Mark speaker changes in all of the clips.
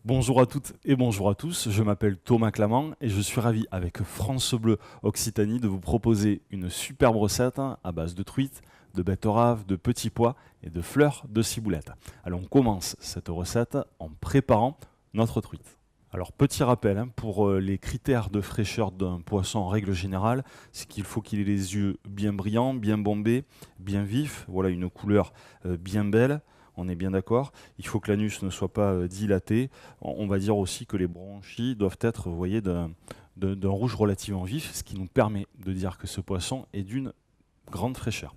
Speaker 1: Bonjour à toutes et bonjour à tous, je m'appelle Thomas Clamant et je suis ravi avec France Bleu Occitanie de vous proposer une superbe recette à base de truites, de betteraves, de petits pois et de fleurs de ciboulette. Alors on commence cette recette en préparant notre truite. Alors petit rappel, pour les critères de fraîcheur d'un poisson en règle générale, c'est qu'il faut qu'il ait les yeux bien brillants, bien bombés, bien vifs, voilà une couleur bien belle. On est bien d'accord. Il faut que l'anus ne soit pas dilaté. On va dire aussi que les branchies doivent être, vous voyez, d'un rouge relativement vif, ce qui nous permet de dire que ce poisson est d'une grande fraîcheur.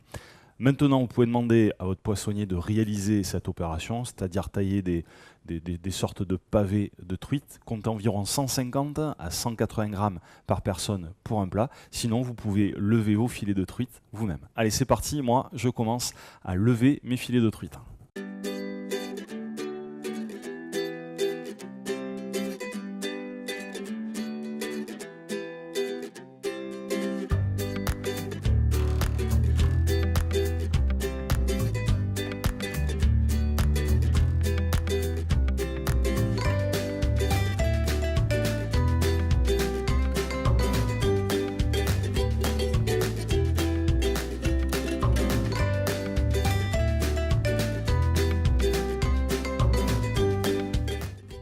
Speaker 1: Maintenant, vous pouvez demander à votre poissonnier de réaliser cette opération, c'est-à-dire tailler des sortes de pavés de truite, comptez environ 150 à 180 grammes par personne pour un plat. Sinon, vous pouvez lever vos filets de truite vous-même. Allez, c'est parti. Moi, je commence à lever mes filets de truite.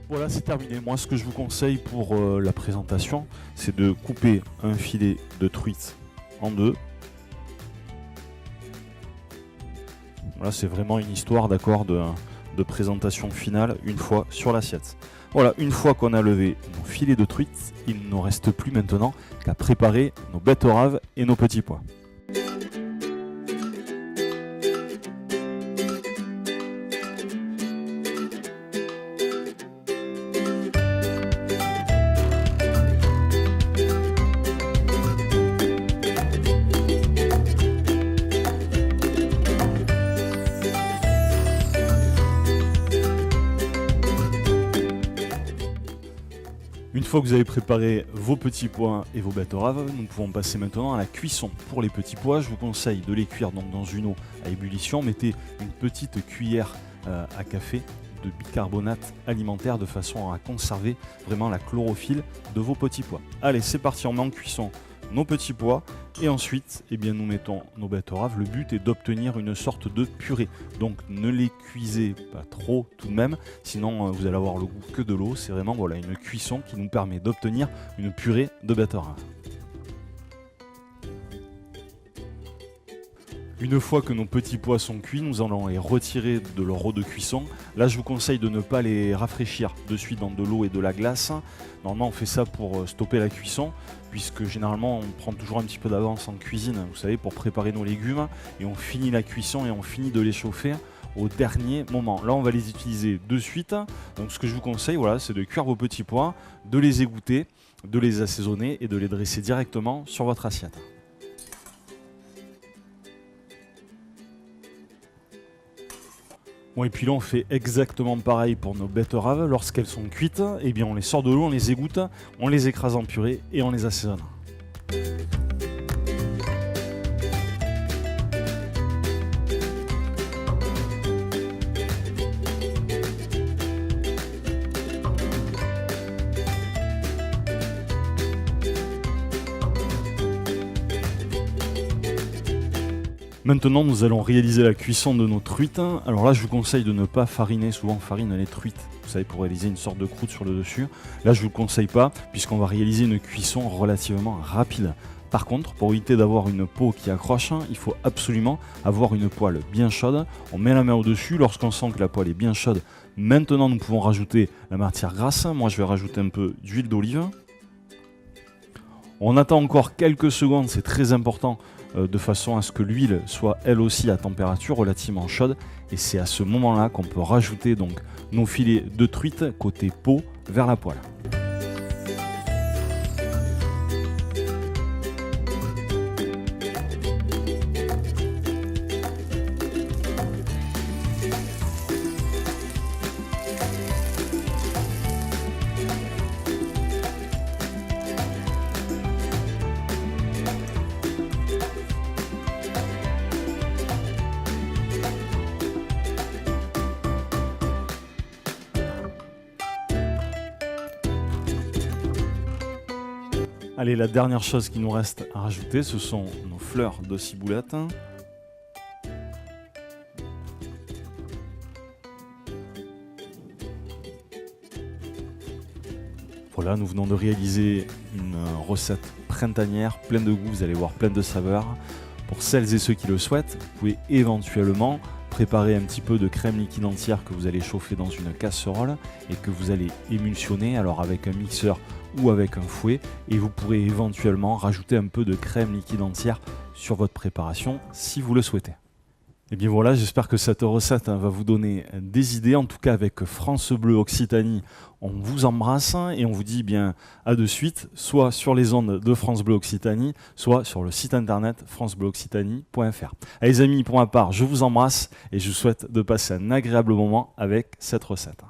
Speaker 1: Voilà, c'est terminé. Moi, ce que je vous conseille pour la présentation, c'est de couper un filet de truite en deux. Voilà, c'est vraiment une histoire, d'accord, de présentation finale une fois sur l'assiette. Voilà, une fois qu'on a levé nos filets de truite, il ne nous reste plus maintenant qu'à préparer nos betteraves et nos petits pois. Une fois que vous avez préparé vos petits pois et vos betteraves, nous pouvons passer maintenant à la cuisson. Pour les petits pois, je vous conseille de les cuire donc dans une eau à ébullition. Mettez une petite cuillère à café de bicarbonate alimentaire de façon à conserver vraiment la chlorophylle de vos petits pois. Allez, c'est parti, on met en cuisson nos petits pois et ensuite nous mettons nos betteraves. Le but est d'obtenir une sorte de purée, donc ne les cuisez pas trop tout de même, sinon vous allez avoir le goût que de l'eau. C'est vraiment une cuisson qui nous permet d'obtenir une purée de betteraves. Une fois que nos petits pois sont cuits, nous allons les retirer de leur eau de cuisson. Là, je vous conseille de ne pas les rafraîchir de suite dans de l'eau et de la glace. Normalement, on fait ça pour stopper la cuisson, puisque généralement, on prend toujours un petit peu d'avance en cuisine, vous savez, pour préparer nos légumes. Et on finit la cuisson et on finit de les chauffer au dernier moment. Là, on va les utiliser de suite. Donc, ce que je vous conseille, voilà, c'est de cuire vos petits pois, de les égoutter, de les assaisonner et de les dresser directement sur votre assiette. Bon, et puis là on fait exactement pareil pour nos betteraves. Lorsqu'elles sont cuites, on les sort de l'eau, on les égoutte, on les écrase en purée et on les assaisonne. Maintenant, nous allons réaliser la cuisson de nos truites. Alors là, je vous conseille de ne pas fariner. Souvent, on farine les truites, vous savez, pour réaliser une sorte de croûte sur le dessus. Là, je ne vous le conseille pas, puisqu'on va réaliser une cuisson relativement rapide. Par contre, pour éviter d'avoir une peau qui accroche, il faut absolument avoir une poêle bien chaude. On met la main au-dessus. Lorsqu'on sent que la poêle est bien chaude, maintenant, nous pouvons rajouter la matière grasse. Moi, je vais rajouter un peu d'huile d'olive. On attend encore quelques secondes, c'est très important, de façon à ce que l'huile soit elle aussi à température relativement chaude. Et c'est à ce moment-là qu'on peut rajouter donc nos filets de truite côté peau vers la poêle. Allez, la dernière chose qui nous reste à rajouter, ce sont nos fleurs de ciboulette. Voilà, nous venons de réaliser une recette printanière, pleine de goût, vous allez voir, pleine de saveurs. Pour celles et ceux qui le souhaitent, vous pouvez éventuellement préparer un petit peu de crème liquide entière que vous allez chauffer dans une casserole et que vous allez émulsionner, alors avec un mixeur ou avec un fouet, et vous pourrez éventuellement rajouter un peu de crème liquide entière sur votre préparation si vous le souhaitez. Et bien voilà, j'espère que cette recette va vous donner des idées. En tout cas, avec France Bleu Occitanie, on vous embrasse et on vous dit bien à de suite, soit sur les ondes de France Bleu Occitanie, soit sur le site internet francebleuoccitanie.fr. Allez les amis, pour ma part, je vous embrasse et je vous souhaite de passer un agréable moment avec cette recette.